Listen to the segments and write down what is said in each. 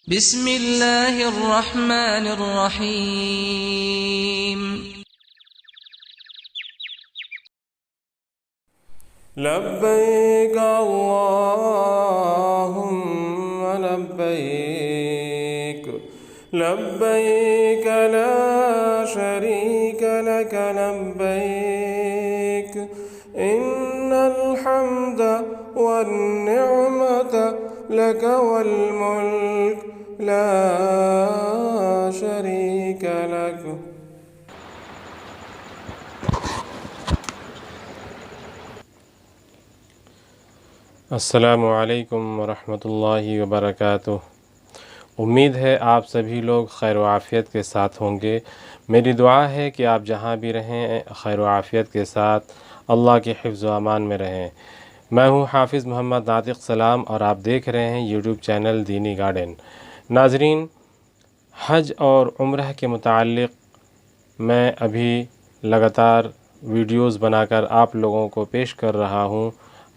بسم الله الرحمن الرحيم. لبيك اللهم لبيك لبيك لا شريك لك لبيك إن الحمد والنعمة لك والملك لا شريك لك. السلام علیکم ورحمۃ اللہ وبرکاتہ. امید ہے آپ سبھی لوگ خیر و عافیت کے ساتھ ہوں گے. میری دعا ہے کہ آپ جہاں بھی رہیں خیر و عافیت کے ساتھ اللہ کے حفظ و امان میں رہیں. میں ہوں حافظ محمد ناطق سلام اور آپ دیکھ رہے ہیں یوٹیوب چینل دینی گارڈن. ناظرین، حج اور عمرہ کے متعلق میں ابھی لگاتار ویڈیوز بنا کر آپ لوگوں کو پیش کر رہا ہوں.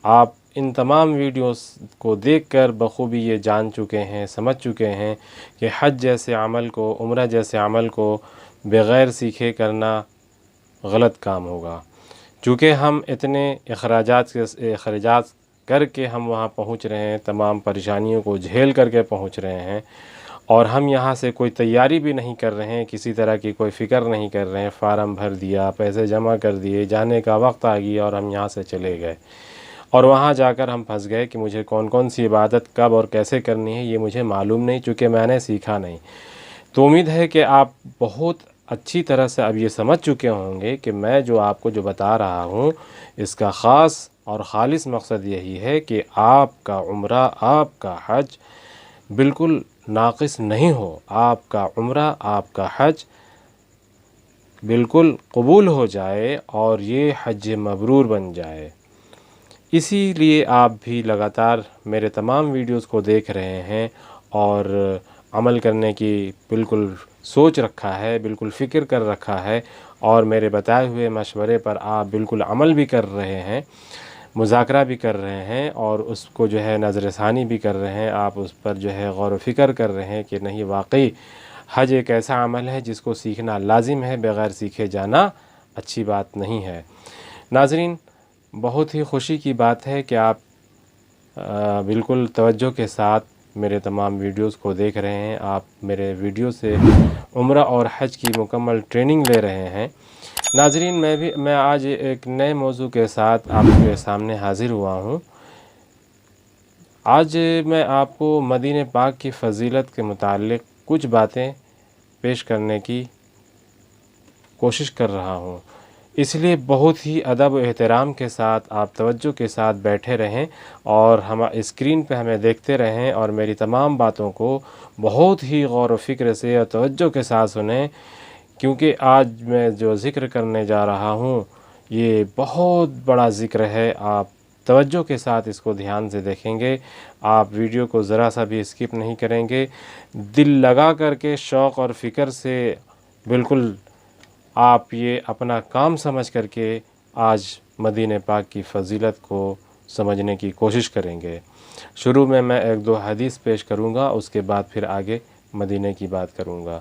آپ ان تمام ویڈیوز کو دیکھ کر بخوبی یہ جان چکے ہیں، سمجھ چکے ہیں کہ حج جیسے عمل کو، عمرہ جیسے عمل کو بغیر سیکھے کرنا غلط کام ہوگا. چونکہ ہم اتنے اخراجات کر کے ہم وہاں پہنچ رہے ہیں، تمام پریشانیوں کو جھیل کر کے پہنچ رہے ہیں، اور ہم یہاں سے کوئی تیاری بھی نہیں کر رہے ہیں، کسی طرح کی کوئی فکر نہیں کر رہے ہیں. فارم بھر دیا، پیسے جمع کر دیے، جانے کا وقت آ گیا اور ہم یہاں سے چلے گئے، اور وہاں جا کر ہم پھنس گئے کہ مجھے کون کون سی عبادت کب اور کیسے کرنی ہے یہ مجھے معلوم نہیں، چونکہ میں نے سیکھا نہیں. تو امید ہے کہ آپ بہت اچھی طرح سے اب یہ سمجھ چکے ہوں گے کہ میں جو آپ کو جو بتا رہا ہوں اس کا خاص اور خالص مقصد یہی ہے کہ آپ کا عمرہ، آپ کا حج بالکل ناقص نہیں ہو. آپ کا عمرہ، آپ کا حج بالکل قبول ہو جائے اور یہ حج مبرور بن جائے. اسی لیے آپ بھی لگاتار میرے تمام ویڈیوز کو دیکھ رہے ہیں اور عمل کرنے کی بالکل سوچ رکھا ہے، بالکل فکر کر رکھا ہے، اور میرے بتائے ہوئے مشورے پر آپ بالکل عمل بھی کر رہے ہیں، مذاکرہ بھی کر رہے ہیں، اور اس کو جو ہے نظر ثانی بھی کر رہے ہیں. آپ اس پر جو ہے غور و فکر کر رہے ہیں کہ نہیں، واقعی حج ایک ایسا عمل ہے جس کو سیکھنا لازم ہے، بغیر سیکھے جانا اچھی بات نہیں ہے. ناظرین، بہت ہی خوشی کی بات ہے کہ آپ بالکل توجہ کے ساتھ میرے تمام ویڈیوز کو دیکھ رہے ہیں. آپ میرے ویڈیو سے عمرہ اور حج کی مکمل ٹریننگ لے رہے ہیں. ناظرین، میں آج ایک نئے موضوع کے ساتھ آپ کے سامنے حاضر ہوا ہوں. آج میں آپ کو مدینہ پاک کی فضیلت کے متعلق کچھ باتیں پیش کرنے کی کوشش کر رہا ہوں. اس لیے بہت ہی ادب و احترام کے ساتھ آپ توجہ کے ساتھ بیٹھے رہیں اور ہم اسکرین پہ ہمیں دیکھتے رہیں، اور میری تمام باتوں کو بہت ہی غور و فکر سے اور توجہ کے ساتھ سنیں، کیونکہ آج میں جو ذکر کرنے جا رہا ہوں یہ بہت بڑا ذکر ہے. آپ توجہ کے ساتھ اس کو دھیان سے دیکھیں گے، آپ ویڈیو کو ذرا سا بھی اسکپ نہیں کریں گے. دل لگا کر کے، شوق اور فکر سے بالکل آپ یہ اپنا کام سمجھ کر کے آج مدینہ پاک کی فضیلت کو سمجھنے کی کوشش کریں گے. شروع میں ایک دو حدیث پیش کروں گا، اس کے بعد پھر آگے مدینہ کی بات کروں گا.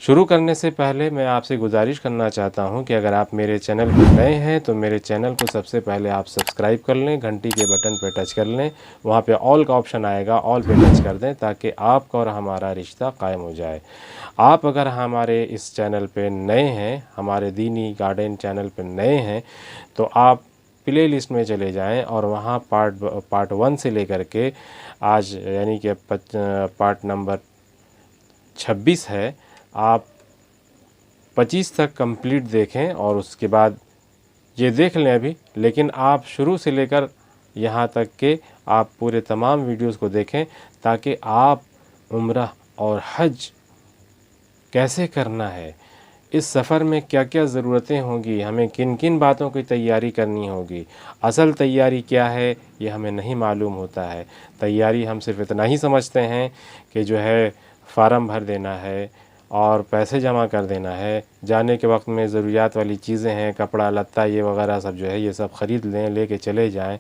شروع کرنے سے پہلے میں آپ سے گزارش کرنا چاہتا ہوں کہ اگر آپ میرے چینل پر نئے ہیں تو میرے چینل کو سب سے پہلے آپ سبسکرائب کر لیں، گھنٹی کے بٹن پہ ٹچ کر لیں، وہاں پہ آل کا آپشن آئے گا، آل پہ ٹچ کر دیں تاکہ آپ کا اور ہمارا رشتہ قائم ہو جائے. آپ اگر ہمارے اس چینل پہ نئے ہیں، ہمارے دینی گارڈن چینل پہ نئے ہیں، تو آپ پلے لسٹ میں چلے جائیں اور وہاں پارٹ 1 سے لے کر کے آج یعنی کہ پارٹ نمبر 26 ہے، آپ 25 تک کمپلیٹ دیکھیں، اور اس کے بعد یہ دیکھ لیں ابھی، لیکن آپ شروع سے لے کر یہاں تک کہ آپ پورے تمام ویڈیوز کو دیکھیں تاکہ آپ عمرہ اور حج کیسے کرنا ہے، اس سفر میں کیا کیا ضرورتیں ہوں گی، ہمیں کن کن باتوں کی تیاری کرنی ہوگی، اصل تیاری کیا ہے یہ ہمیں نہیں معلوم ہوتا ہے. تیاری ہم صرف اتنا ہی سمجھتے ہیں کہ جو ہے فارم بھر دینا ہے اور پیسے جمع کر دینا ہے، جانے کے وقت میں ضروریات والی چیزیں ہیں، کپڑا لتا یہ وغیرہ سب جو ہے یہ سب خرید لیں، لے کے چلے جائیں.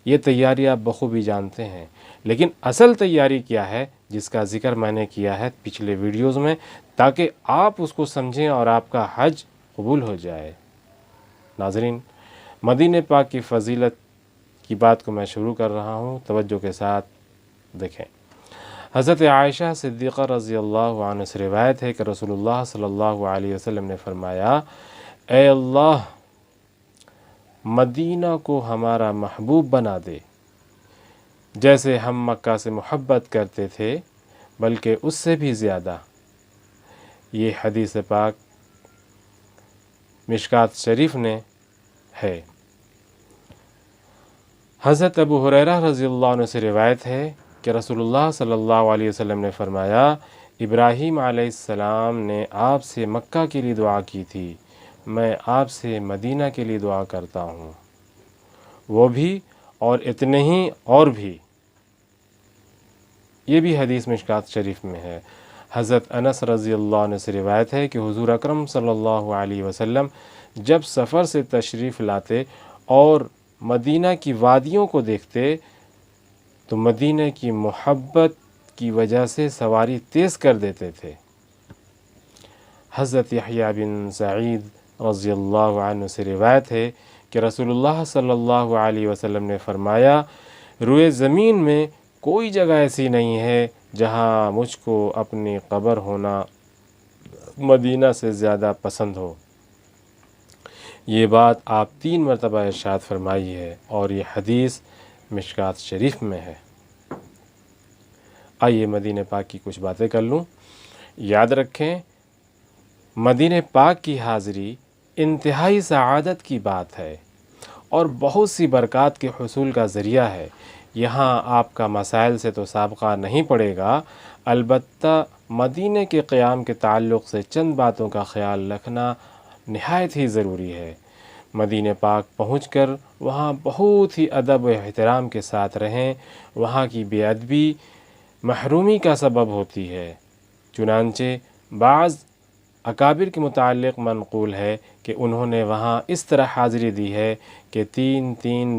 یہ تیاری آپ بخوبی جانتے ہیں، لیکن اصل تیاری کیا ہے جس کا ذکر میں نے کیا ہے پچھلے ویڈیوز میں، تاکہ آپ اس کو سمجھیں اور آپ کا حج قبول ہو جائے۔ ناظرین، مدینہ پاک کی فضیلت کی بات کو میں شروع کر رہا ہوں، توجہ کے ساتھ دیکھیں۔ حضرت عائشہ صدیقہ رضی اللہ عنہ سے روایت ہے کہ رسول اللہ صلی اللہ علیہ وسلم نے فرمایا، اے اللہ مدینہ کو ہمارا محبوب بنا دے، جیسے ہم مکہ سے محبت کرتے تھے بلکہ اس سے بھی زیادہ۔ یہ حدیث پاک مشکات شریف نے ہے۔ حضرت ابو ہریرہ رضی اللہ عنہ سے روایت ہے کہ رسول اللہ صلی اللہ علیہ وسلم نے فرمایا، ابراہیم علیہ السلام نے آپ سے مکہ کے لیے دعا کی تھی، میں آپ سے مدینہ کے لیے دعا کرتا ہوں، وہ بھی اور اتنے ہی اور بھی۔ یہ بھی حدیث مشکات شریف میں ہے۔ حضرت انس رضی اللہ عنہ سے روایت ہے کہ حضور اکرم صلی اللہ علیہ وسلم جب سفر سے تشریف لاتے اور مدینہ کی وادیوں کو دیکھتے تو مدینہ کی محبت کی وجہ سے سواری تیز کر دیتے تھے۔ حضرت یحییٰ بن سعید رضی اللہ عنہ سے روایت ہے کہ رسول اللہ صلی اللہ علیہ وسلم نے فرمایا، روئے زمین میں کوئی جگہ ایسی نہیں ہے جہاں مجھ کو اپنی قبر ہونا مدینہ سے زیادہ پسند ہو۔ یہ بات آپ 3 مرتبہ ارشاد فرمائی ہے اور یہ حدیث مشکات شریف میں ہے۔ آئیے مدینہ پاک کی کچھ باتیں کر لوں۔ یاد رکھیں، مدینہ پاک کی حاضری انتہائی سعادت کی بات ہے اور بہت سی برکات کے حصول کا ذریعہ ہے۔ یہاں آپ کا مسائل سے تو سابقہ نہیں پڑے گا، البتہ مدینہ کے قیام کے تعلق سے چند باتوں کا خیال رکھنا نہایت ہی ضروری ہے۔ مدینہ پاک پہنچ کر وہاں بہت ہی ادب و احترام کے ساتھ رہیں، وہاں کی بے ادبی محرومی کا سبب ہوتی ہے۔ چنانچہ بعض اکابر کے متعلق منقول ہے کہ انہوں نے وہاں اس طرح حاضری دی ہے کہ 3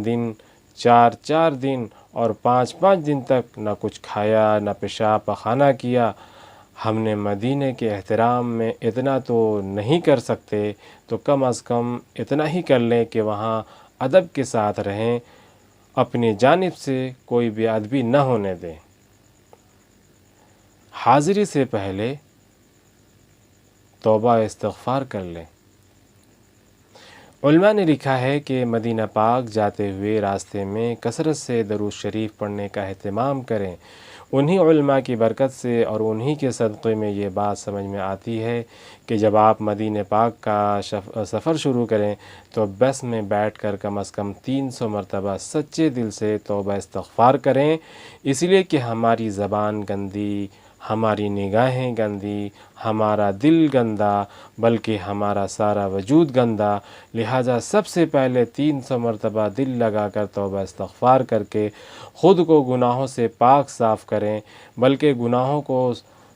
دن 4 دن اور 5 دن تک نہ کچھ کھایا نہ پیشاب پخانہ کیا۔ ہم نے مدینہ کے احترام میں اتنا تو نہیں کر سکتے تو کم از کم اتنا ہی کر لیں کہ وہاں ادب کے ساتھ رہیں، اپنی جانب سے کوئی بے ادبی نہ ہونے دیں۔ حاضری سے پہلے توبہ استغفار کر لیں۔ علماء نے لکھا ہے کہ مدینہ پاک جاتے ہوئے راستے میں کثرت سے درود شریف پڑھنے کا اہتمام کریں۔ انہی علماء کی برکت سے اور انہی کے صدقے میں یہ بات سمجھ میں آتی ہے کہ جب آپ مدینہ پاک کا سفر شروع کریں تو بس میں بیٹھ کر کم از کم 300 مرتبہ سچے دل سے توبہ استغفار کریں، اس لیے کہ ہماری زبان گندی، ہماری نگاہیں گندی، ہمارا دل گندا، بلکہ ہمارا سارا وجود گندا، لہٰذا سب سے پہلے 300 مرتبہ دل لگا کر توبہ استغفار کر کے خود کو گناہوں سے پاک صاف کریں، بلکہ گناہوں کو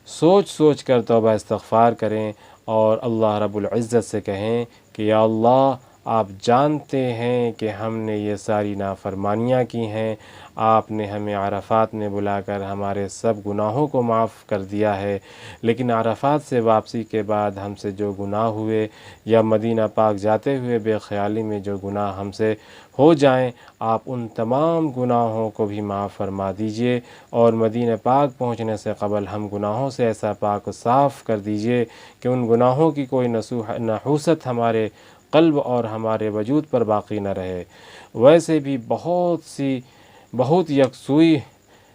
سوچ کر توبہ استغفار کریں اور اللہ رب العزت سے کہیں کہ یا اللہ، آپ جانتے ہیں کہ ہم نے یہ ساری نافرمانیاں کی ہیں، آپ نے ہمیں عرفات میں بلا کر ہمارے سب گناہوں کو معاف کر دیا ہے، لیکن عرفات سے واپسی کے بعد ہم سے جو گناہ ہوئے یا مدینہ پاک جاتے ہوئے بے خیالی میں جو گناہ ہم سے ہو جائیں، آپ ان تمام گناہوں کو بھی معاف فرما دیجئے اور مدینہ پاک پہنچنے سے قبل ہم گناہوں سے ایسا پاک و صاف کر دیجئے کہ ان گناہوں کی کوئی نحوست ہمارے قلب اور ہمارے وجود پر باقی نہ رہے۔ ویسے بھی بہت یکسوئی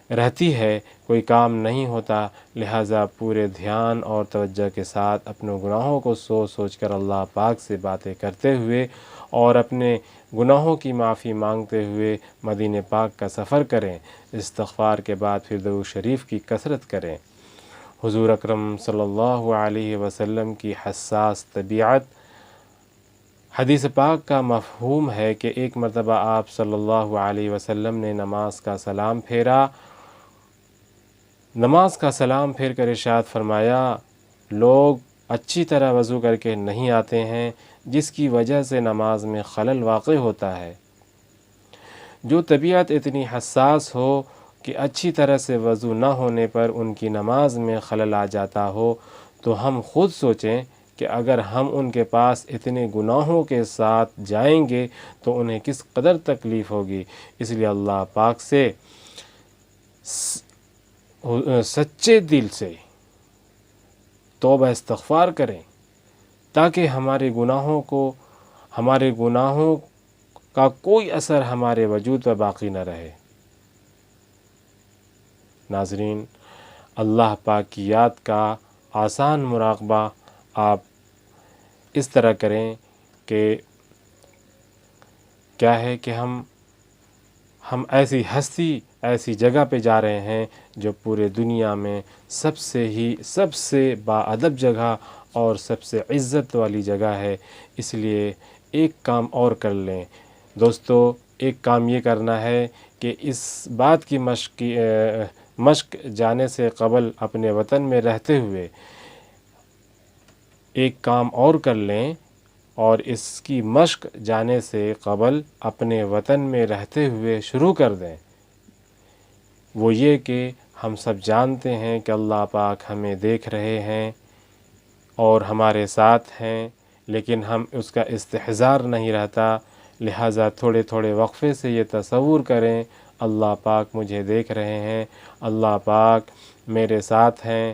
رہتی ہے، کوئی کام نہیں ہوتا، لہٰذا پورے دھیان اور توجہ کے ساتھ اپنے گناہوں کو سوچ کر اللہ پاک سے باتیں کرتے ہوئے اور اپنے گناہوں کی معافی مانگتے ہوئے مدینہ پاک کا سفر کریں۔ استغفار کے بعد پھر درود شریف کی کثرت کریں۔ حضور اکرم صلی اللہ علیہ وسلم کی حساس طبیعت، حدیث پاک کا مفہوم ہے کہ ایک مرتبہ آپ صلی اللہ علیہ وسلم نے نماز کا سلام پھیر کر ارشاد فرمایا، لوگ اچھی طرح وضو کر کے نہیں آتے ہیں، جس کی وجہ سے نماز میں خلل واقع ہوتا ہے۔ جو طبیعت اتنی حساس ہو کہ اچھی طرح سے وضو نہ ہونے پر ان کی نماز میں خلل آ جاتا ہو، تو ہم خود سوچیں کہ اگر ہم ان کے پاس اتنے گناہوں کے ساتھ جائیں گے تو انہیں کس قدر تکلیف ہوگی۔ اس لیے اللہ پاک سے سچے دل سے توبہ استغفار کریں تاکہ ہمارے گناہوں کا کوئی اثر ہمارے وجود پر باقی نہ رہے۔ ناظرین، اللہ پاک کی یاد کا آسان مراقبہ آپ اس طرح کریں کہ کیا ہے کہ ہم ایسی جگہ پہ جا رہے ہیں جو پورے دنیا میں سب سے باادب جگہ اور سب سے عزت والی جگہ ہے۔ اس لیے ایک کام اور کر لیں دوستو، ایک کام یہ کرنا ہے کہ اس بات کی مشق جانے سے قبل اپنے وطن میں رہتے ہوئے ایک کام اور کر لیں، اور اس کی مشق جانے سے قبل اپنے وطن میں رہتے ہوئے شروع کر دیں۔ وہ یہ کہ ہم سب جانتے ہیں کہ اللہ پاک ہمیں دیکھ رہے ہیں اور ہمارے ساتھ ہیں، لیکن ہم اس کا استحضار نہیں رہتا، لہٰذا تھوڑے تھوڑے وقفے سے یہ تصور کریں اللہ پاک مجھے دیکھ رہے ہیں، اللہ پاک میرے ساتھ ہیں۔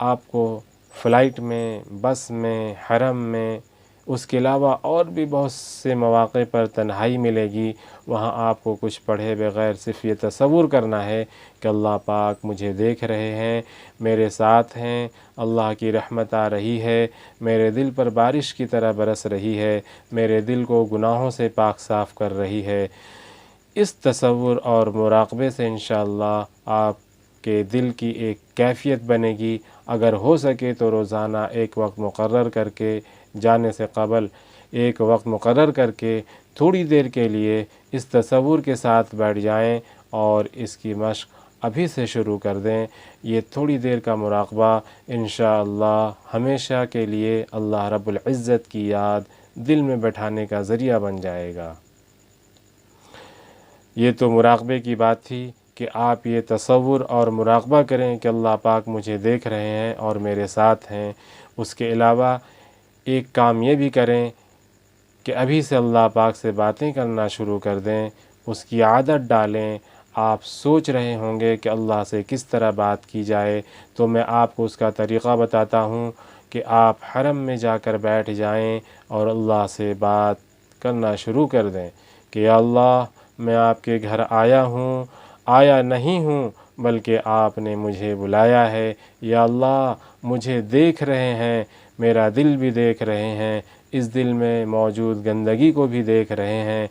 آپ کو فلائٹ میں، بس میں، حرم میں، اس کے علاوہ اور بھی بہت سے مواقع پر تنہائی ملے گی، وہاں آپ کو کچھ پڑھے بغیر صرف یہ تصور کرنا ہے کہ اللہ پاک مجھے دیکھ رہے ہیں، میرے ساتھ ہیں، اللہ کی رحمت آ رہی ہے، میرے دل پر بارش کی طرح برس رہی ہے، میرے دل کو گناہوں سے پاک صاف کر رہی ہے۔ اس تصور اور مراقبے سے انشاءاللہ آپ کے دل کی ایک کیفیت بنے گی۔ اگر ہو سکے تو روزانہ ایک وقت مقرر کر کے، جانے سے قبل ایک وقت مقرر کر کے تھوڑی دیر کے لیے اس تصور کے ساتھ بیٹھ جائیں اور اس کی مشق ابھی سے شروع کر دیں۔ یہ تھوڑی دیر کا مراقبہ انشاءاللہ ہمیشہ کے لیے اللہ رب العزت کی یاد دل میں بٹھانے کا ذریعہ بن جائے گا۔ یہ تو مراقبے کی بات تھی کہ آپ یہ تصور اور مراقبہ کریں کہ اللہ پاک مجھے دیکھ رہے ہیں اور میرے ساتھ ہیں۔ اس کے علاوہ ایک کام یہ بھی کریں کہ ابھی سے اللہ پاک سے باتیں کرنا شروع کر دیں، اس کی عادت ڈالیں۔ آپ سوچ رہے ہوں گے کہ اللہ سے کس طرح بات کی جائے، تو میں آپ کو اس کا طریقہ بتاتا ہوں کہ آپ حرم میں جا کر بیٹھ جائیں اور اللہ سے بات کرنا شروع کر دیں کہ یا اللہ، میں آپ کے گھر آیا نہیں ہوں بلکہ آپ نے مجھے بلایا ہے۔ یا اللہ، مجھے دیکھ رہے ہیں، میرا دل بھی دیکھ رہے ہیں، اس دل میں موجود گندگی کو بھی دیکھ رہے ہیں۔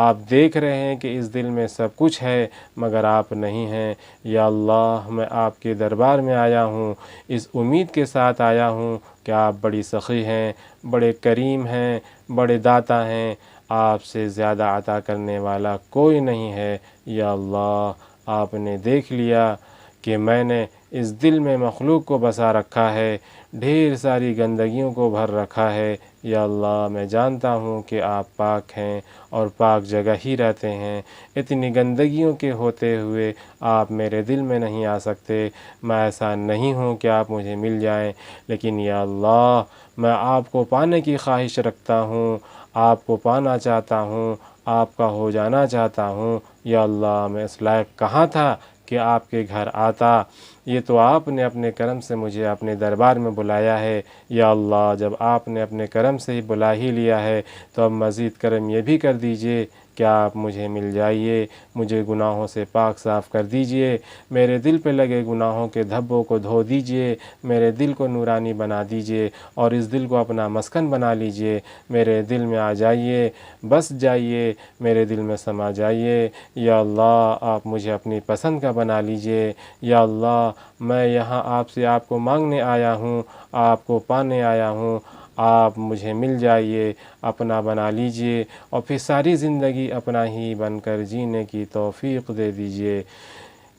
آپ دیکھ رہے ہیں کہ اس دل میں سب کچھ ہے مگر آپ نہیں ہیں۔ یا اللہ، میں آپ کے دربار میں آیا ہوں، اس امید کے ساتھ آیا ہوں کہ آپ بڑی سخی ہیں، بڑے کریم ہیں، بڑے داتا ہیں، آپ سے زیادہ عطا کرنے والا کوئی نہیں ہے۔ یا اللہ، آپ نے دیکھ لیا کہ میں نے اس دل میں مخلوق کو بسا رکھا ہے، ڈھیر ساری گندگیوں کو بھر رکھا ہے۔ یا اللہ، میں جانتا ہوں کہ آپ پاک ہیں اور پاک جگہ ہی رہتے ہیں، اتنی گندگیوں کے ہوتے ہوئے آپ میرے دل میں نہیں آ سکتے۔ میں ایسا نہیں ہوں کہ آپ مجھے مل جائیں، لیکن یا اللہ، میں آپ کو پانے کی خواہش رکھتا ہوں، آپ کو پانا چاہتا ہوں، آپ کا ہو جانا چاہتا ہوں۔ یا اللہ، میں اس لائق کہاں تھا کہ آپ کے گھر آتا، یہ تو آپ نے اپنے کرم سے مجھے اپنے دربار میں بلایا ہے۔ یا اللہ، جب آپ نے اپنے کرم سے ہی بلا ہی لیا ہے تو اب مزید کرم یہ بھی کر دیجئے کہ آپ مجھے مل جائیے، مجھے گناہوں سے پاک صاف کر دیجئے، میرے دل پہ لگے گناہوں کے دھبوں کو دھو دیجئے، میرے دل کو نورانی بنا دیجئے اور اس دل کو اپنا مسکن بنا لیجئے۔ میرے دل میں آ جائیے، بس جائیے، میرے دل میں سما جائیے۔ یا اللہ، آپ مجھے اپنی پسند کا بنا لیجئے۔ یا اللہ، میں یہاں آپ سے آپ کو مانگنے آیا ہوں، آپ کو پانے آیا ہوں، آپ مجھے مل جائیے، اپنا بنا لیجئے اور پھر ساری زندگی اپنا ہی بن کر جینے کی توفیق دے دیجئے۔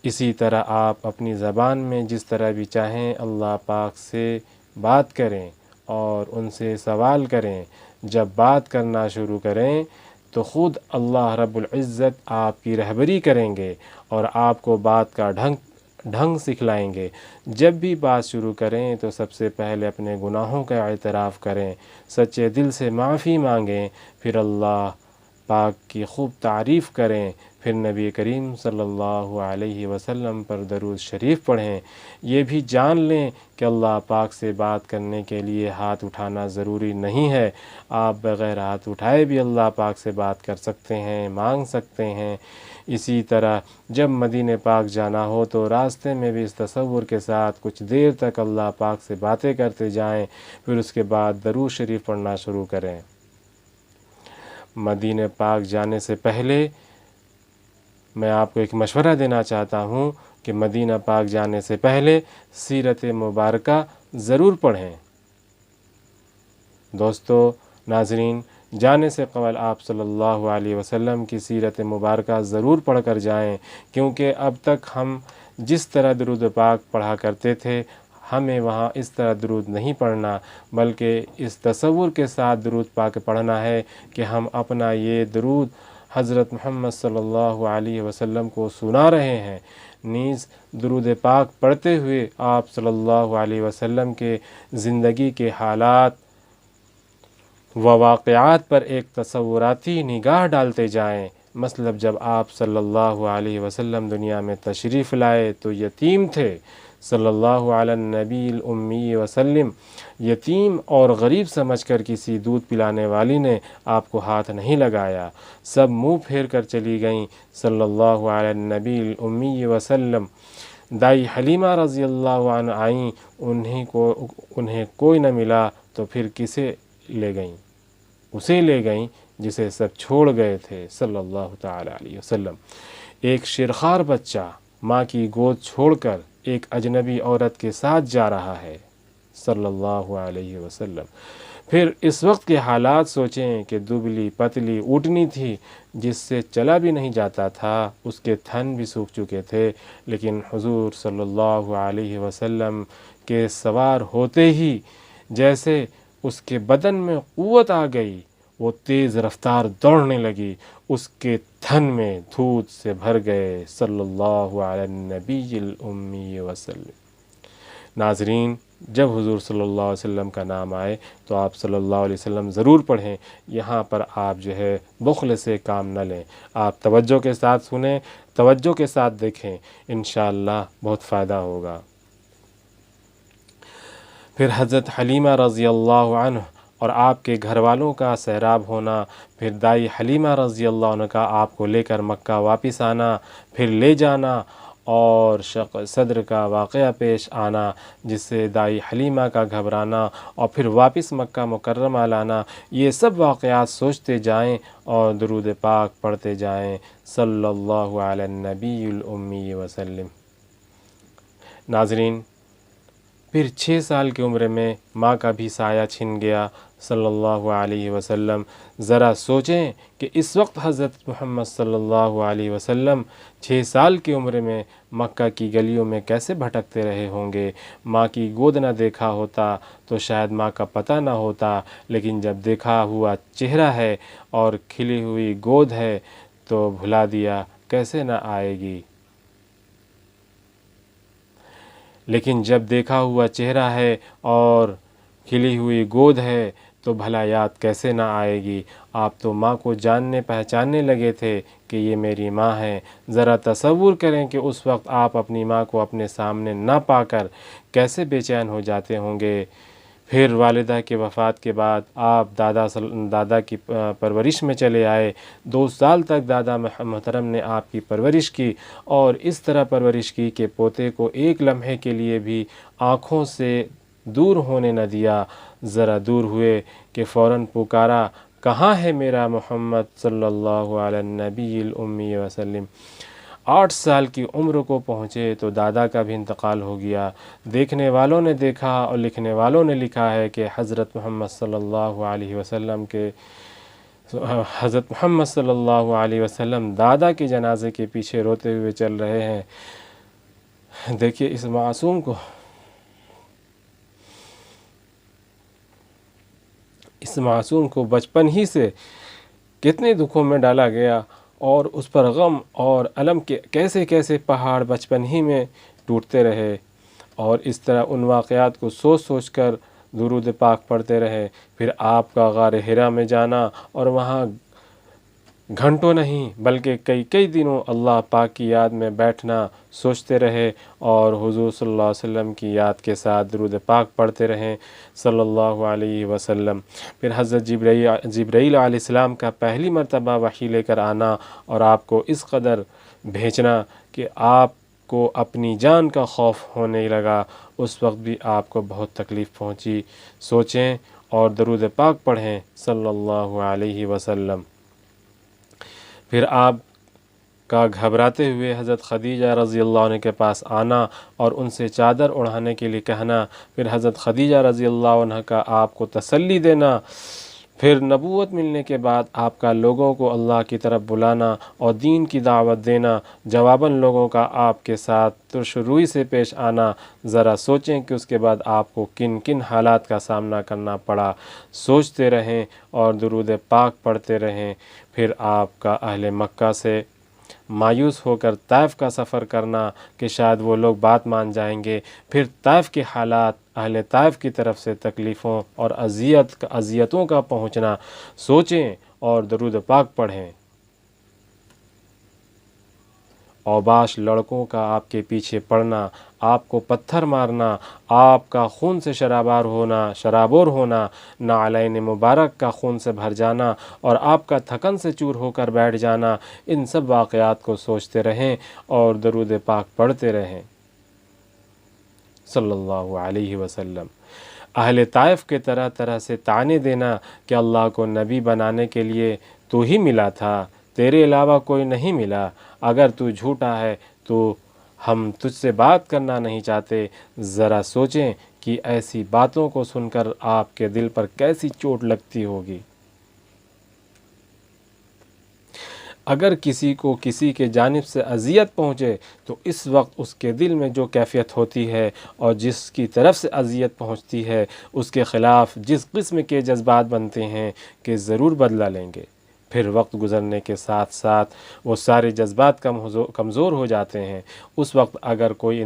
اسی طرح آپ اپنی زبان میں جس طرح بھی چاہیں اللہ پاک سے بات کریں اور ان سے سوال کریں۔ جب بات کرنا شروع کریں تو خود اللہ رب العزت آپ کی رہبری کریں گے اور آپ کو بات کا ڈھنگ سکھلائیں گے۔ جب بھی بات شروع کریں تو سب سے پہلے اپنے گناہوں کا اعتراف کریں، سچے دل سے معافی مانگیں، پھر اللہ پاک کی خوب تعریف کریں، پھر نبی کریم صلی اللہ علیہ وسلم پر درود شریف پڑھیں۔ یہ بھی جان لیں کہ اللہ پاک سے بات کرنے کے لیے ہاتھ اٹھانا ضروری نہیں ہے، آپ بغیر ہاتھ اٹھائے بھی اللہ پاک سے بات کر سکتے ہیں، مانگ سکتے ہیں۔ اسی طرح جب مدینہ پاک جانا ہو تو راستے میں بھی اس تصور کے ساتھ کچھ دیر تک اللہ پاک سے باتیں کرتے جائیں، پھر اس کے بعد درود شریف پڑھنا شروع کریں۔ مدینہ پاک جانے سے پہلے میں آپ کو ایک مشورہ دینا چاہتا ہوں کہ مدینہ پاک جانے سے پہلے سیرت مبارکہ ضرور پڑھیں۔ دوستو، ناظرین، جانے سے قبل آپ صلی اللہ علیہ وسلم کی سیرت مبارکہ ضرور پڑھ کر جائیں، کیونکہ اب تک ہم جس طرح درود پاک پڑھا کرتے تھے ہمیں وہاں اس طرح درود نہیں پڑھنا، بلکہ اس تصور کے ساتھ درود پاک پڑھنا ہے کہ ہم اپنا یہ درود حضرت محمد صلی اللہ علیہ وسلم کو سنا رہے ہیں، نیز درود پاک پڑھتے ہوئے آپ صلی اللہ علیہ وسلم کے زندگی کے حالات و واقعات پر ایک تصوراتی نگاہ ڈالتے جائیں۔ مثلا جب آپ صلی اللہ علیہ وسلم دنیا میں تشریف لائے تو یتیم تھے، صلی اللہ علیہ نبی الامی وسلم، یتیم اور غریب سمجھ کر کسی دودھ پلانے والی نے آپ کو ہاتھ نہیں لگایا، سب منہ پھیر کر چلی گئیں، صلی اللہ علیہ نبی الامی وسلم۔ دائی حلیمہ رضی اللہ عنہ آئیں، انہیں کوئی نہ ملا تو پھر کسے لے گئیں؟ اسے لے گئیں جسے سب چھوڑ گئے تھے، صلی اللہ تعالی علیہ وسلم۔ ایک شیرخوار بچہ ماں کی گود چھوڑ کر ایک اجنبی عورت کے ساتھ جا رہا ہے، صلی اللہ علیہ وسلم۔ پھر اس وقت کے حالات سوچیں کہ دبلی پتلی اونٹنی تھی جس سے چلا بھی نہیں جاتا تھا، اس کے تھن بھی سوکھ چکے تھے، لیکن حضور صلی اللہ علیہ وسلم کے سوار ہوتے ہی جیسے اس کے بدن میں قوت آ گئی، وہ تیز رفتار دوڑنے لگی، اس کے تھن میں دودھ سے بھر گئے، صلی اللہ علیہ نبی الامی وسلم۔ ناظرین، جب حضور صلی اللہ علیہ وسلم کا نام آئے تو آپ صلی اللہ علیہ وسلم ضرور پڑھیں۔ یہاں پر آپ بخل سے کام نہ لیں، آپ توجہ کے ساتھ سنیں، توجہ کے ساتھ دیکھیں، انشاءاللہ بہت فائدہ ہوگا۔ پھر حضرت حلیمہ رضی اللہ عنہ اور آپ کے گھر والوں کا سیراب ہونا، پھر دائی حلیمہ رضی اللہ عنہ کا آپ کو لے کر مکہ واپس آنا، پھر لے جانا اور شق صدر کا واقعہ پیش آنا جس سے دائی حلیمہ کا گھبرانا اور پھر واپس مکہ مکرمہ لانا، یہ سب واقعات سوچتے جائیں اور درود پاک پڑھتے جائیں، صلی اللہ علیہ نبی الامی وسلم۔ ناظرین، پھر 6 سال کی عمر میں ماں کا بھی سایہ چھن گیا، صلی اللہ علیہ وسلم۔ ذرا سوچیں کہ اس وقت حضرت محمد صلی اللہ علیہ وسلم 6 سال کی عمر میں مکہ کی گلیوں میں کیسے بھٹکتے رہے ہوں گے۔ ماں کی گود نہ دیکھا ہوتا تو شاید ماں کا پتہ نہ ہوتا، لیکن جب دیکھا ہوا چہرہ ہے اور کھلی ہوئی گود ہے تو بھلا دیا کیسے نہ آئے گی، لیکن جب دیکھا ہوا چہرہ ہے اور کھلی ہوئی گود ہے تو بھلا یاد کیسے نہ آئے گی۔ آپ تو ماں کو جاننے پہچاننے لگے تھے کہ یہ میری ماں ہے۔ ذرا تصور کریں کہ اس وقت آپ اپنی ماں کو اپنے سامنے نہ پا کر کیسے بے چین ہو جاتے ہوں گے۔ پھر والدہ کے وفات کے بعد آپ دادا کی پرورش میں چلے آئے۔ 2 سال تک دادا محترم نے آپ کی پرورش کی اور اس طرح پرورش کی کہ پوتے کو ایک لمحے کے لیے بھی آنکھوں سے دور ہونے نہ دیا۔ ذرا دور ہوئے کہ فوراً پکارا، کہاں ہے میرا محمد صلی اللہ علیہ نبی الامی وسلم۔ 8 سال کی عمر کو پہنچے تو دادا کا بھی انتقال ہو گیا۔ دیکھنے والوں نے دیکھا اور لکھنے والوں نے لکھا ہے کہ حضرت محمد صلی اللہ علیہ وسلم دادا کے جنازے کے پیچھے روتے ہوئے چل رہے ہیں۔ دیکھیے اس معصوم کو بچپن ہی سے کتنے دکھوں میں ڈالا گیا اور اس پر غم اور الم کے کیسے کیسے پہاڑ بچپن ہی میں ٹوٹتے رہے، اور اس طرح ان واقعات کو سوچ سوچ کر درود پاک پڑھتے رہے۔ پھر آپ کا غار حرا میں جانا اور وہاں گھنٹوں نہیں بلکہ کئی کئی دنوں اللہ پاک کی یاد میں بیٹھنا، سوچتے رہے اور حضور صلی اللہ علیہ وسلم کی یاد کے ساتھ درود پاک پڑھتے رہیں صلی اللہ علیہ وسلم۔ پھر حضرت جبرائیل علیہ السلام کا پہلی مرتبہ وحی لے کر آنا اور آپ کو اس قدر بھیجنا کہ آپ کو اپنی جان کا خوف ہونے لگا، اس وقت بھی آپ کو بہت تکلیف پہنچی۔ سوچیں اور درود پاک پڑھیں صلی اللہ علیہ وسلم۔ پھر آپ کا گھبراتے ہوئے حضرت خدیجہ رضی اللہ عنہ کے پاس آنا اور ان سے چادر اڑھانے کے لیے کہنا، پھر حضرت خدیجہ رضی اللہ عنہ کا آپ کو تسلی دینا، پھر نبوت ملنے کے بعد آپ کا لوگوں کو اللہ کی طرف بلانا اور دین کی دعوت دینا، جواباً لوگوں کا آپ کے ساتھ ترش روئی سے پیش آنا۔ ذرا سوچیں کہ اس کے بعد آپ کو کن کن حالات کا سامنا کرنا پڑا۔ سوچتے رہیں اور درود پاک پڑھتے رہیں۔ پھر آپ کا اہل مکہ سے مایوس ہو کر طائف کا سفر کرنا کہ شاید وہ لوگ بات مان جائیں گے، پھر طائف کے حالات، اہل طائف کی طرف سے تکلیفوں اور اذیتوں کا پہنچنا، سوچیں اور درود پاک پڑھیں۔ اوباش لڑکوں کا آپ کے پیچھے پڑنا، آپ کو پتھر مارنا، آپ کا خون سے شرابور ہونا، نعلین مبارک کا خون سے بھر جانا اور آپ کا تھکن سے چور ہو کر بیٹھ جانا، ان سب واقعات کو سوچتے رہیں اور درود پاک پڑھتے رہیں صلی اللہ علیہ وسلم۔ اہل طائف کے طرح طرح سے طعنے دینا کہ اللہ کو نبی بنانے کے لیے تو ہی ملا تھا، تیرے علاوہ کوئی نہیں ملا، اگر تو جھوٹا ہے تو ہم تجھ سے بات کرنا نہیں چاہتے۔ ذرا سوچیں کہ ایسی باتوں کو سن کر آپ کے دل پر کیسی چوٹ لگتی ہوگی۔ اگر کسی کو کسی کے جانب سے اذیت پہنچے تو اس وقت اس کے دل میں جو کیفیت ہوتی ہے اور جس کی طرف سے اذیت پہنچتی ہے اس کے خلاف جس قسم کے جذبات بنتے ہیں کہ ضرور بدلہ لیں گے۔ پھر وقت گزرنے کے ساتھ ساتھ وہ سارے جذبات کمزور ہو جاتے ہیں۔ اس وقت اگر کوئی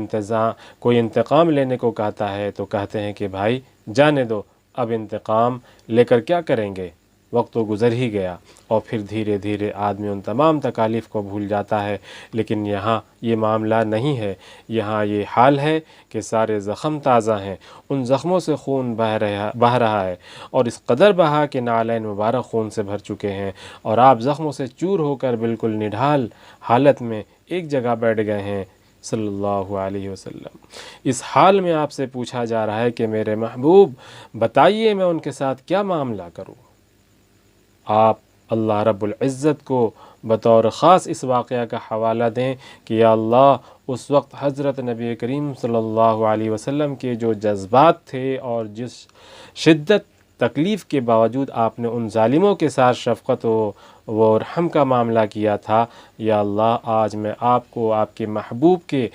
انتقام لینے کو کہتا ہے تو کہتے ہیں کہ بھائی جانے دو، اب انتقام لے کر کیا کریں گے، وقت تو گزر ہی گیا، اور پھر دھیرے دھیرے آدمی ان تمام تکالیف کو بھول جاتا ہے۔ لیکن یہاں یہ معاملہ نہیں ہے، یہاں یہ حال ہے کہ سارے زخم تازہ ہیں، ان زخموں سے خون بہہ رہا ہے، اور اس قدر بہا کہ نعلین مبارک خون سے بھر چکے ہیں، اور آپ زخموں سے چور ہو کر بالکل نڈھال حالت میں ایک جگہ بیٹھ گئے ہیں صلی اللہ علیہ وسلم۔ اس حال میں آپ سے پوچھا جا رہا ہے کہ میرے محبوب بتائیے میں ان کے ساتھ کیا معاملہ کروں۔ آپ اللہ رب العزت کو بطور خاص اس واقعہ کا حوالہ دیں کہ یا اللہ اس وقت حضرت نبی کریم صلی اللہ علیہ وسلم کے جو جذبات تھے اور جس شدت تکلیف کے باوجود آپ نے ان ظالموں کے ساتھ شفقت و رحم کا معاملہ کیا تھا، یا اللہ آج میں آپ کو آپ کے محبوب کے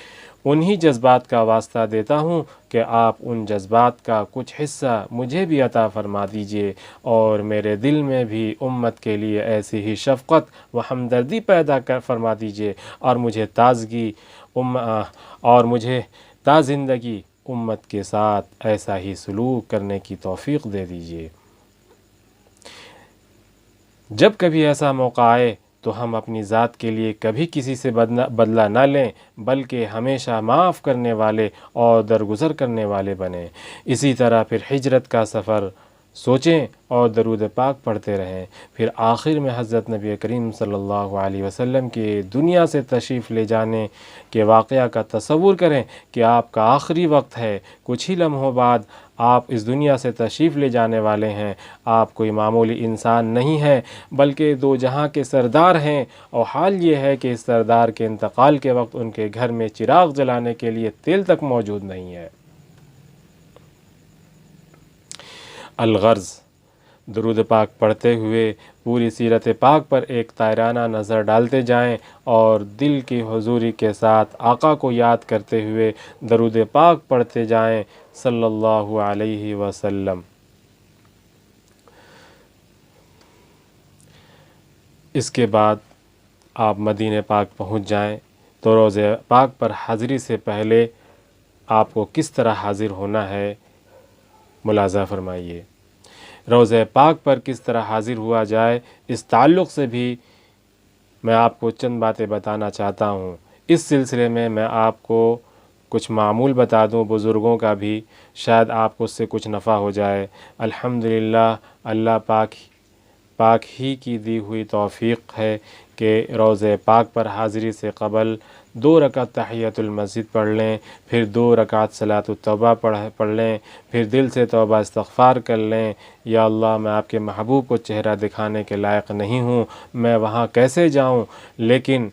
انہی جذبات کا واسطہ دیتا ہوں کہ آپ ان جذبات کا کچھ حصہ مجھے بھی عطا فرما دیجئے، اور میرے دل میں بھی امت کے لیے ایسی ہی شفقت و ہمدردی پیدا فرما دیجئے، اور مجھے تا زندگی امت کے ساتھ ایسا ہی سلوک کرنے کی توفیق دے دیجئے۔ جب کبھی ایسا موقع آئے تو ہم اپنی ذات کے لیے کبھی کسی سے بدلہ نہ لیں، بلکہ ہمیشہ معاف کرنے والے اور درگزر کرنے والے بنیں۔ اسی طرح پھر ہجرت کا سفر سوچیں اور درود پاک پڑھتے رہیں۔ پھر آخر میں حضرت نبی کریم صلی اللہ علیہ وسلم کے دنیا سے تشریف لے جانے کے واقعہ کا تصور کریں کہ آپ کا آخری وقت ہے، کچھ ہی لمحوں بعد آپ اس دنیا سے تشریف لے جانے والے ہیں۔ آپ کوئی معمولی انسان نہیں ہیں بلکہ دو جہاں کے سردار ہیں، اور حال یہ ہے کہ اس سردار کے انتقال کے وقت ان کے گھر میں چراغ جلانے کے لیے تیل تک موجود نہیں ہے۔ الغرض درود پاک پڑھتے ہوئے پوری سیرت پاک پر ایک طائرانہ نظر ڈالتے جائیں اور دل کی حضوری کے ساتھ آقا کو یاد کرتے ہوئے درود پاک پڑھتے جائیں صلی اللہ علیہ وسلم۔ اس کے بعد آپ مدینہ پاک پہنچ جائیں تو روضہ پاک پر حاضری سے پہلے آپ کو کس طرح حاضر ہونا ہے ملاحظہ فرمائیے۔ روضہ پاک پر کس طرح حاضر ہوا جائے اس تعلق سے بھی میں آپ کو چند باتیں بتانا چاہتا ہوں۔ اس سلسلے میں آپ کو کچھ معمول بتا دوں بزرگوں کا بھی، شاید آپ کو اس سے کچھ نفع ہو جائے۔ الحمدللہ اللہ پاک ہی کی دی ہوئی توفیق ہے کہ روضہ پاک پر حاضری سے قبل 2 رکعت تحیۃ المسجد پڑھ لیں، پھر 2 رکعت صلاۃ التوبہ پڑھ لیں، پھر دل سے توبہ استغفار کر لیں، یا اللہ میں آپ کے محبوب کو چہرہ دکھانے کے لائق نہیں ہوں، میں وہاں کیسے جاؤں، لیکن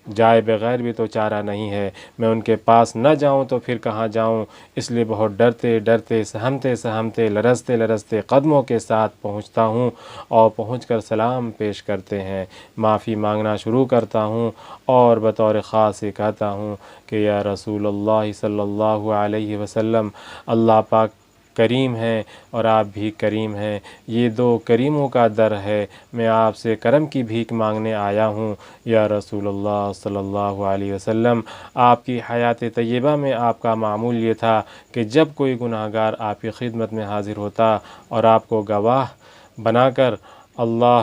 جائے بغیر بھی تو چارہ نہیں ہے، میں ان کے پاس نہ جاؤں تو پھر کہاں جاؤں، اس لیے بہت ڈرتے سہمتے لرزتے قدموں کے ساتھ پہنچتا ہوں، اور پہنچ کر سلام پیش کرتے ہیں، معافی مانگنا شروع کرتا ہوں، اور بطور خاص یہ کہتا ہوں کہ یا رسول اللہ صلی اللہ علیہ وسلم، اللہ پاک کریم ہیں اور آپ بھی کریم ہیں، یہ 2 کریموں کا در ہے، میں آپ سے کرم کی بھیک مانگنے آیا ہوں یا رسول اللہ صلی اللہ علیہ وسلم۔ آپ کی حیات طیبہ میں آپ کا معمول یہ تھا کہ جب کوئی گناہ گار آپ کی خدمت میں حاضر ہوتا اور آپ کو گواہ بنا کر اللہ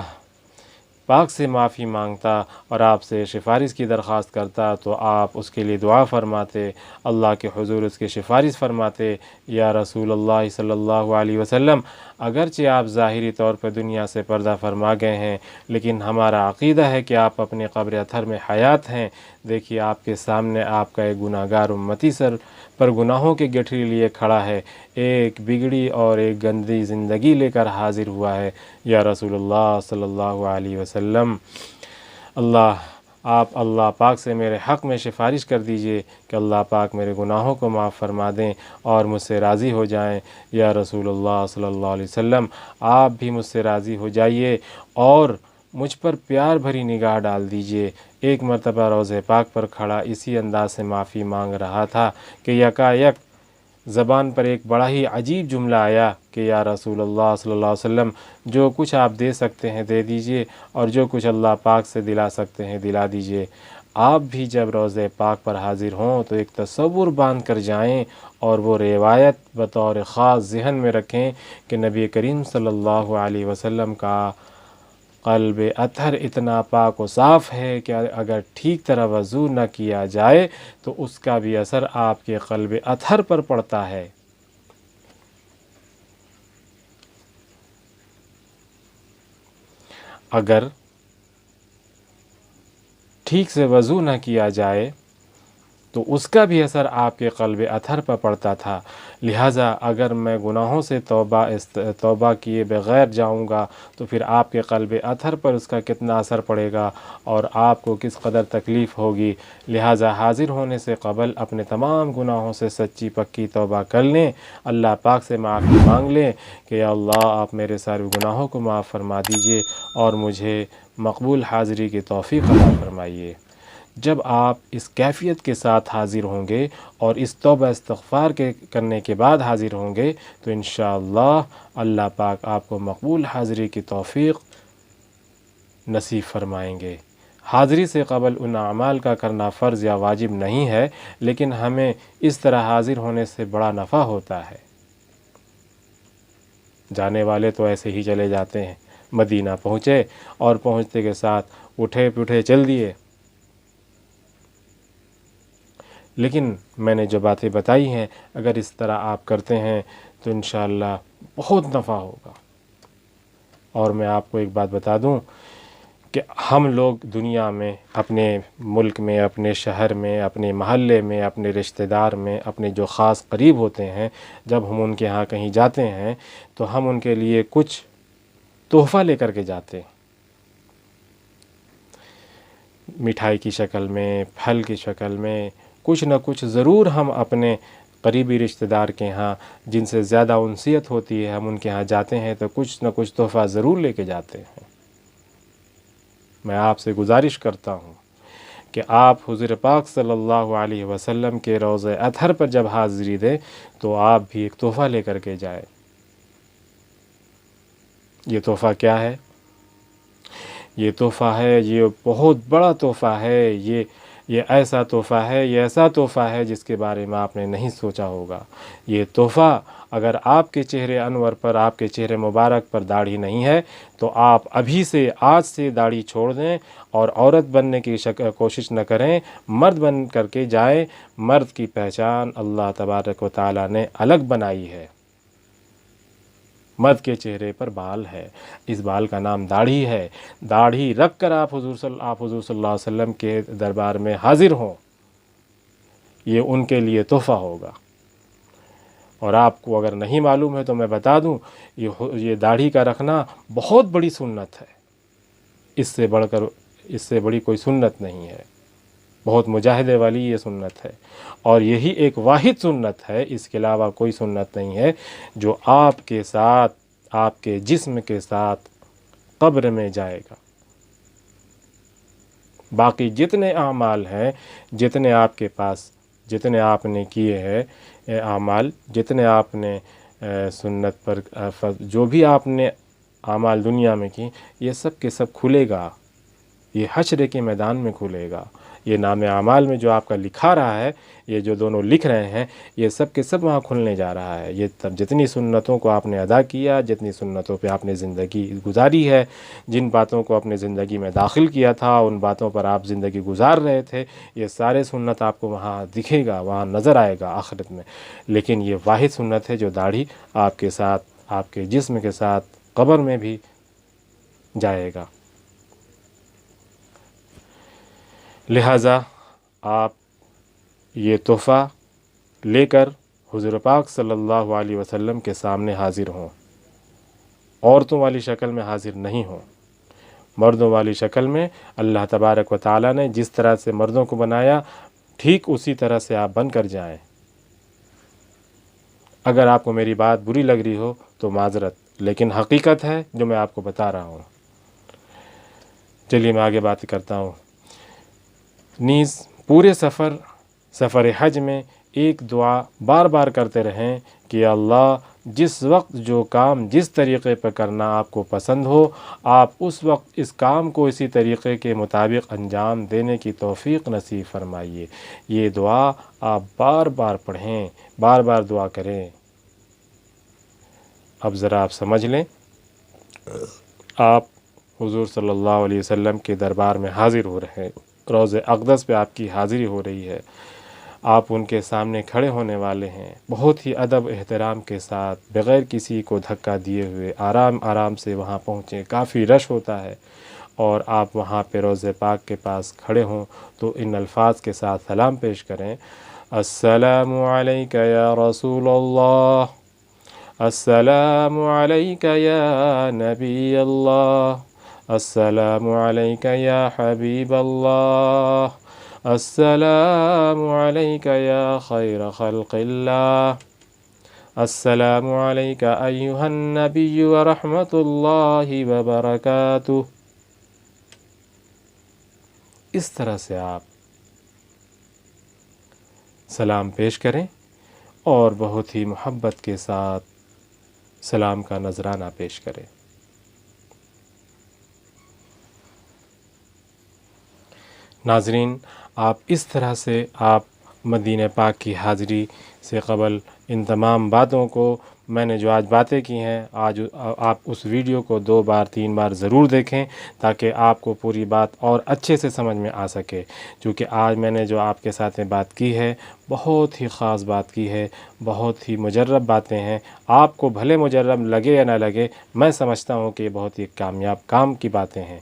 پاک سے معافی مانگتا اور آپ سے سفارش کی درخواست کرتا تو آپ اس کے لیے دعا فرماتے، اللہ کے حضور اس کی سفارش فرماتے، یا رسول اللہ صلی اللہ علیہ وسلم، اگرچہ آپ ظاہری طور پر دنیا سے پردہ فرما گئے ہیں، لیکن ہمارا عقیدہ ہے کہ آپ اپنے قبر اطہر میں حیات ہیں، دیکھیے آپ کے سامنے آپ کا ایک گناہ گار امتی سر پر گناہوں کے گٹھری لیے کھڑا ہے، ایک بگڑی اور ایک گندی زندگی لے کر حاضر ہوا ہے، یا رسول اللہ صلی اللہ علیہ وسلم، آپ اللہ پاک سے میرے حق میں سفارش کر دیجئے کہ اللہ پاک میرے گناہوں کو معاف فرما دیں اور مجھ سے راضی ہو جائیں، یا رسول اللہ صلی اللہ علیہ وسلم، آپ بھی مجھ سے راضی ہو جائیے اور مجھ پر پیار بھری نگاہ ڈال دیجئے۔ ایک مرتبہ روضہ پاک پر کھڑا اسی انداز سے معافی مانگ رہا تھا کہ یکایک زبان پر ایک بڑا ہی عجیب جملہ آیا کہ یا رسول اللہ صلی اللہ علیہ وسلم، جو کچھ آپ دے سکتے ہیں دے دیجئے اور جو کچھ اللہ پاک سے دلا سکتے ہیں دلا دیجئے۔ آپ بھی جب روضہ پاک پر حاضر ہوں تو ایک تصور باندھ کر جائیں اور وہ روایت بطور خاص ذہن میں رکھیں کہ نبی کریم صلی اللہ علیہ وسلم کا قلب اطہر اتنا پاک و صاف ہے کہ اگر ٹھیک طرح وضو نہ کیا جائے تو اس کا بھی اثر آپ کے قلب اطہر پر پڑتا ہے۔ اگر ٹھیک سے وضو نہ کیا جائے تو اس کا بھی اثر آپ کے قلب اطہر پر پڑتا تھا، لہٰذا اگر میں گناہوں سے توبہ کیے بغیر جاؤں گا تو پھر آپ کے قلب اطہر پر اس کا کتنا اثر پڑے گا اور آپ کو کس قدر تکلیف ہوگی، لہٰذا حاضر ہونے سے قبل اپنے تمام گناہوں سے سچی پکی توبہ کر لیں، اللہ پاک سے معافی مانگ لیں کہ یا اللہ آپ میرے سارے گناہوں کو معاف فرما دیجئے اور مجھے مقبول حاضری کی توفیق عطا فرمائیے۔ جب آپ اس کیفیت کے ساتھ حاضر ہوں گے اور اس توبہ استغفار کرنے کے بعد حاضر ہوں گے تو انشاءاللہ اللہ پاک آپ کو مقبول حاضری کی توفیق نصیب فرمائیں گے۔ حاضری سے قبل ان اعمال کا کرنا فرض یا واجب نہیں ہے، لیکن ہمیں اس طرح حاضر ہونے سے بڑا نفع ہوتا ہے۔ جانے والے تو ایسے ہی چلے جاتے ہیں، مدینہ پہنچے اور پہنچتے کے ساتھ اٹھے پٹھے چل دیے، لیکن میں نے جو باتیں بتائی ہیں اگر اس طرح آپ کرتے ہیں تو انشاءاللہ بہت نفع ہوگا۔ اور میں آپ کو ایک بات بتا دوں کہ ہم لوگ دنیا میں اپنے ملک میں، اپنے شہر میں، اپنے محلے میں، اپنے رشتہ دار میں، اپنے جو خاص قریب ہوتے ہیں، جب ہم ان کے ہاں کہیں جاتے ہیں تو ہم ان کے لیے کچھ تحفہ لے کر کے جاتے ہیں، مٹھائی کی شکل میں، پھل کی شکل میں، کچھ نہ کچھ ضرور ہم اپنے قریبی رشتہ دار کے ہاں جن سے زیادہ انسیت ہوتی ہے ہم ان کے ہاں جاتے ہیں تو کچھ نہ کچھ تحفہ ضرور لے کے جاتے ہیں۔ میں آپ سے گزارش کرتا ہوں کہ آپ حضور پاک صلی اللہ علیہ وسلم کے روضہ اطہر پر جب حاضری دیں تو آپ بھی ایک تحفہ لے کر کے جائیں۔ یہ تحفہ کیا ہے؟ یہ تحفہ ہے، یہ بہت بڑا تحفہ ہے، یہ ایسا تحفہ ہے، یہ ایسا تحفہ ہے جس کے بارے میں آپ نے نہیں سوچا ہوگا۔ یہ تحفہ اگر آپ کے چہرے انور پر، آپ کے چہرے مبارک پر داڑھی نہیں ہے تو آپ ابھی سے، آج سے داڑھی چھوڑ دیں اور عورت بننے کی کوشش نہ کریں، مرد بن کر کے جائیں۔ مرد کی پہچان اللہ تبارک و تعالیٰ نے الگ بنائی ہے۔ مرد کے چہرے پر بال ہے، اس بال کا نام داڑھی ہے۔ داڑھی رکھ کر آپ حضور صلی اللہ علیہ وسلم کے دربار میں حاضر ہوں، یہ ان کے لیے تحفہ ہوگا۔ اور آپ کو اگر نہیں معلوم ہے تو میں بتا دوں، یہ داڑھی کا رکھنا بہت بڑی سنت ہے، اس سے بڑی کوئی سنت نہیں ہے، بہت مجاہدے والی یہ سنت ہے، اور یہی ایک واحد سنت ہے، اس کے علاوہ کوئی سنت نہیں ہے جو آپ کے ساتھ، آپ کے جسم کے ساتھ قبر میں جائے گا۔ باقی جتنے اعمال ہیں، جتنے آپ کے پاس، جتنے آپ نے کیے ہیں اعمال، جتنے آپ نے سنت پر جو بھی آپ نے اعمال دنیا میں کی، یہ سب کے سب کھلے گا، یہ حشر کے میدان میں کھلے گا۔ یہ نام اعمال میں جو آپ کا لکھا رہا ہے، یہ جو دونوں لکھ رہے ہیں، یہ سب کے سب وہاں کھلنے جا رہا ہے۔ یہ تب جتنی سنتوں کو آپ نے ادا کیا، جتنی سنتوں پہ آپ نے زندگی گزاری ہے، جن باتوں کو اپنے زندگی میں داخل کیا تھا، ان باتوں پر آپ زندگی گزار رہے تھے، یہ سارے سنت آپ کو وہاں دکھے گا، وہاں نظر آئے گا آخرت میں۔ لیکن یہ واحد سنت ہے جو داڑھی آپ کے ساتھ، آپ کے جسم کے ساتھ قبر میں بھی جائے گا۔ لہٰذا آپ یہ تحفہ لے کر حضور پاک صلی اللہ علیہ وسلم کے سامنے حاضر ہوں، عورتوں والی شکل میں حاضر نہیں ہوں، مردوں والی شکل میں۔ اللہ تبارک و تعالیٰ نے جس طرح سے مردوں کو بنایا، ٹھیک اسی طرح سے آپ بن کر جائیں۔ اگر آپ کو میری بات بری لگ رہی ہو تو معذرت، لیکن حقیقت ہے جو میں آپ کو بتا رہا ہوں۔ چلیے میں آگے بات کرتا ہوں۔ نیز پورے سفر حج میں ایک دعا بار بار کرتے رہیں کہ اللہ جس وقت جو کام جس طریقے پر کرنا آپ کو پسند ہو، آپ اس وقت اس کام کو اسی طریقے کے مطابق انجام دینے کی توفیق نصیب فرمائیے۔ یہ دعا آپ بار بار پڑھیں، بار بار دعا کریں۔ اب ذرا آپ سمجھ لیں، آپ حضور صلی اللہ علیہ وسلم کے دربار میں حاضر ہو رہے ہیں، روضہ اقدس پہ آپ کی حاضری ہو رہی ہے، آپ ان کے سامنے کھڑے ہونے والے ہیں، بہت ہی ادب احترام کے ساتھ، بغیر کسی کو دھکا دیے ہوئے آرام آرام سے وہاں پہنچیں۔ کافی رش ہوتا ہے، اور آپ وہاں پہ روضہ پاک کے پاس کھڑے ہوں تو ان الفاظ کے ساتھ سلام پیش کریں: السلام علیک یا رسول اللہ، السلام علیک یا نبی اللہ، السلام علیک یا حبیب اللہ، السلام علیک یا خیر خلق اللہ، السلام علیک ایھا النبی ورحمۃ اللہ وبرکاتہ۔ اس طرح سے آپ سلام پیش کریں اور بہت ہی محبت کے ساتھ سلام کا نذرانہ پیش کریں۔ ناظرین، آپ اس طرح سے آپ مدینہ پاک کی حاضری سے قبل ان تمام باتوں کو، میں نے جو آج باتیں کی ہیں، آج آپ اس ویڈیو کو 2 بار 3 بار ضرور دیکھیں تاکہ آپ کو پوری بات اور اچھے سے سمجھ میں آ سکے۔ چونکہ آج میں نے جو آپ کے ساتھ میں بات کی ہے، بہت ہی خاص بات کی ہے، بہت ہی مجرب باتیں ہیں۔ آپ کو بھلے مجرب لگے یا نہ لگے، میں سمجھتا ہوں کہ یہ بہت ہی کامیاب کام کی باتیں ہیں۔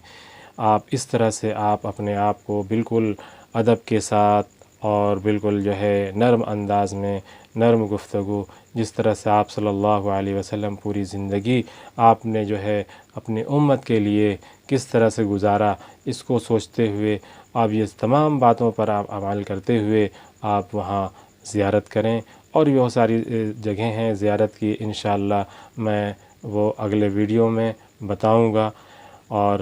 آپ اس طرح سے آپ اپنے آپ کو بالکل ادب کے ساتھ اور بالکل جو ہے نرم انداز میں، نرم گفتگو، جس طرح سے آپ صلی اللہ علیہ وسلم پوری زندگی آپ نے جو ہے اپنی امت کے لیے کس طرح سے گزارا، اس کو سوچتے ہوئے آپ یہ تمام باتوں پر آپ عمل کرتے ہوئے آپ وہاں زیارت کریں۔ اور بھی بہت ساری جگہیں ہیں زیارت کی، انشاءاللہ میں وہ اگلے ویڈیو میں بتاؤں گا۔ اور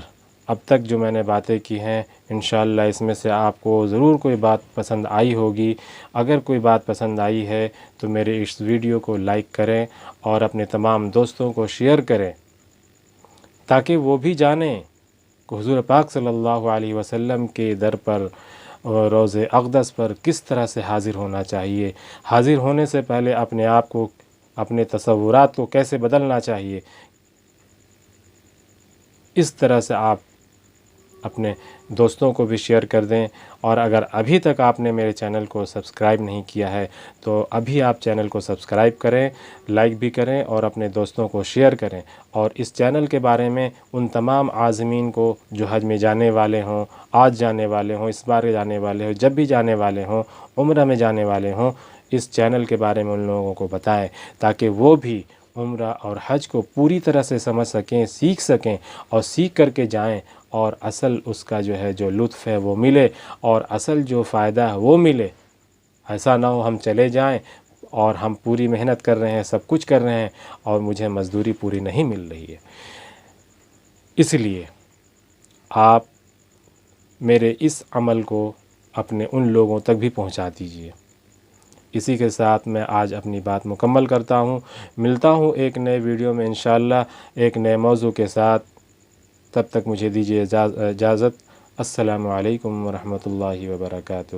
اب تک جو میں نے باتیں کی ہیں، انشاءاللہ اس میں سے آپ کو ضرور کوئی بات پسند آئی ہوگی۔ اگر کوئی بات پسند آئی ہے تو میرے اس ویڈیو کو لائک کریں اور اپنے تمام دوستوں کو شیئر کریں تاکہ وہ بھی جانیں کہ حضور پاک صلی اللہ علیہ وسلم کے در پر روض اقدس پر کس طرح سے حاضر ہونا چاہیے، حاضر ہونے سے پہلے اپنے آپ کو، اپنے تصورات کو کیسے بدلنا چاہیے، اس طرح سے آپ اپنے دوستوں کو بھی شیئر کر دیں۔ اور اگر ابھی تک آپ نے میرے چینل کو سبسکرائب نہیں کیا ہے تو ابھی آپ چینل کو سبسکرائب کریں، لائک بھی کریں اور اپنے دوستوں کو شیئر کریں۔ اور اس چینل کے بارے میں ان تمام عازمین کو جو حج میں جانے والے ہوں، آج جانے والے ہوں، اس بار جانے والے ہوں، جب بھی جانے والے ہوں، عمرہ میں جانے والے ہوں، اس چینل کے بارے میں ان لوگوں کو بتائیں تاکہ وہ بھی عمرہ اور حج کو پوری طرح سے سمجھ سکیں، سیکھ سکیں اور سیکھ کر کے جائیں، اور اصل اس کا جو ہے جو لطف ہے وہ ملے اور اصل جو فائدہ ہے وہ ملے۔ ایسا نہ ہو ہم چلے جائیں اور ہم پوری محنت کر رہے ہیں، سب کچھ کر رہے ہیں اور مجھے مزدوری پوری نہیں مل رہی ہے۔ اس لیے آپ میرے اس عمل کو اپنے ان لوگوں تک بھی پہنچا دیجیے۔ اسی کے ساتھ میں آج اپنی بات مکمل کرتا ہوں، ملتا ہوں ایک نئے ویڈیو میں انشاءاللہ ایک نئے موضوع کے ساتھ۔ تب تک مجھے دیجیے اجازت۔ السلام علیکم ورحمۃ اللہ وبرکاتہ۔